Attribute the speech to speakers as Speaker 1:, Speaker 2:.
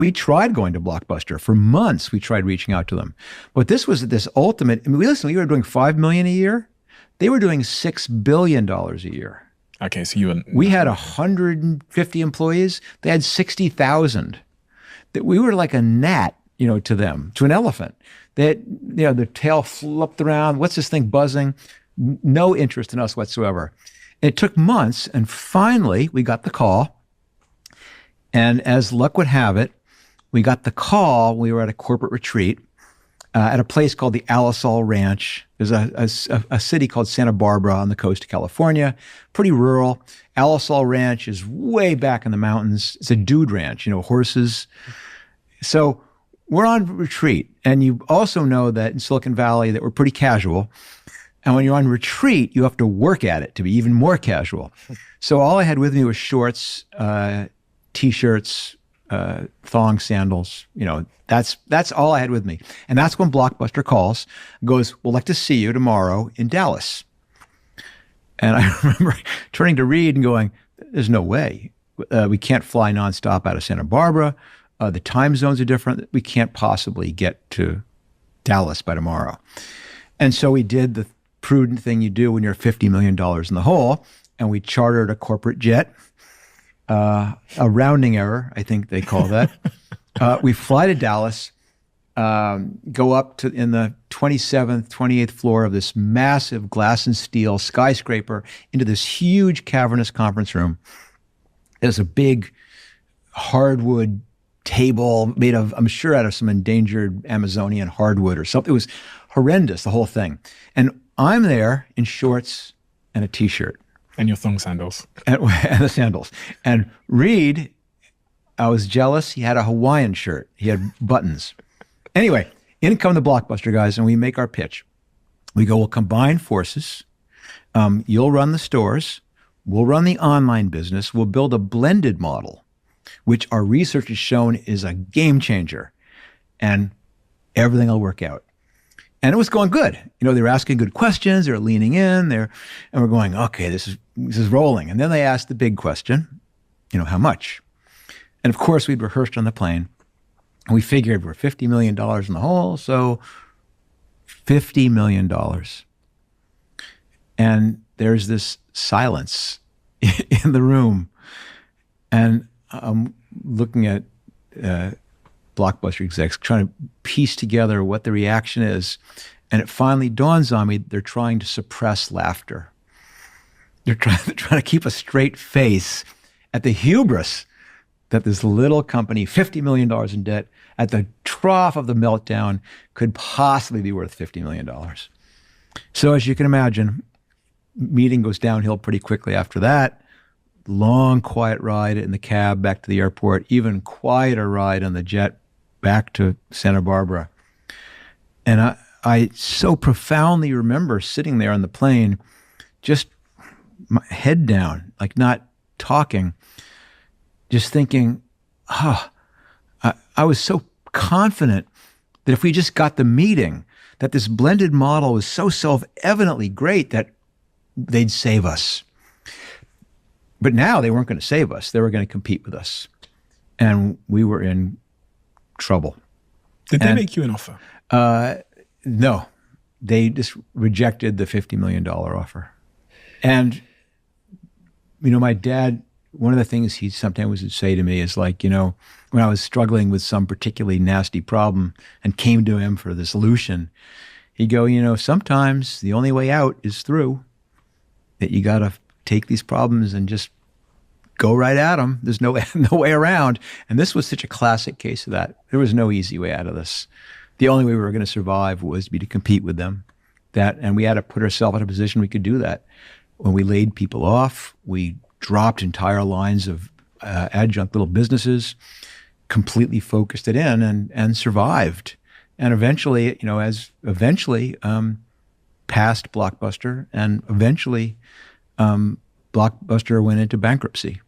Speaker 1: We tried going to Blockbuster for months. We tried reaching out to them, but this was this ultimate. I mean, listen, we were doing $5 million a year. They were doing $6 billion a year.
Speaker 2: Okay, so
Speaker 1: we had 150 employees. They had 60,000. That we were like a gnat, to them, to an elephant. That the tail flipped around. What's this thing buzzing? No interest in us whatsoever. It took months, and finally we got the call. And as luck would have it, we got the call. We were at a corporate retreat at a place called the Alisal Ranch. There's a city called Santa Barbara on the coast of California, pretty rural. Alisal Ranch is way back in the mountains. It's a dude ranch, horses. So we're on retreat. And you also know that in Silicon Valley that we're pretty casual. And when you're on retreat, you have to work at it to be even more casual. So all I had with me was shorts, T-shirts, thong sandals. That's all I had with me. And that's when Blockbuster calls, goes, "We'd like to see you tomorrow in Dallas." And I remember turning to Reed and going, "There's no way. We can't fly nonstop out of Santa Barbara. The time zones are different. We can't possibly get to Dallas by tomorrow." And so we did the prudent thing you do when you're $50 million in the hole, and we chartered a corporate jet, a rounding error, I think they call that. We fly to Dallas, go up to in the 27th, 28th floor of this massive glass and steel skyscraper into this huge cavernous conference room. There's a big hardwood table made of, I'm sure, out of some endangered Amazonian hardwood or something. It was horrendous, the whole thing. And I'm there in shorts and a T-shirt.
Speaker 2: And your thong sandals.
Speaker 1: And the sandals. And Reed, I was jealous. He had a Hawaiian shirt. He had buttons. Anyway, in come the Blockbuster guys, and we make our pitch. We go, we'll combine forces. You'll run the stores. We'll run the online business. We'll build a blended model, which our research has shown is a game changer. And everything will work out. And it was going good. They were asking good questions. They were leaning in. And we're going, okay, this is rolling. And then they asked the big question, how much? And of course, we'd rehearsed on the plane. And we figured we're $50 million in the hole, so $50 million. And there's this silence in the room. And I'm looking at Blockbuster execs trying to piece together what the reaction is. And it finally dawns on me they're trying to suppress laughter. They're trying to keep a straight face at the hubris that this little company, $50 million in debt, at the trough of the meltdown, could possibly be worth $50 million. So as you can imagine, meeting goes downhill pretty quickly after that. Long, quiet ride in the cab back to the airport, even quieter ride on the jet back to Santa Barbara. And I so profoundly remember sitting there on the plane, just my head down, like not talking, just thinking, I was so confident that if we just got the meeting, that this blended model was so self-evidently great that they'd save us. But now they weren't going to save us. They were going to compete with us. And we were in trouble.
Speaker 2: Did they make you an offer?
Speaker 1: No. They just rejected the $50 million offer. And, my dad, one of the things he sometimes would say to me is like, when I was struggling with some particularly nasty problem and came to him for the solution, he'd go, sometimes the only way out is through. That you got to take these problems and just go right at them. There's no way around. And this was such a classic case of that. There was no easy way out of this. The only way we were going to survive was to compete with them. And we had to put ourselves in a position we could do that. When we laid people off, we dropped entire lines of adjunct little businesses, completely focused it in and survived. And eventually, passed Blockbuster, and eventually Blockbuster went into bankruptcy.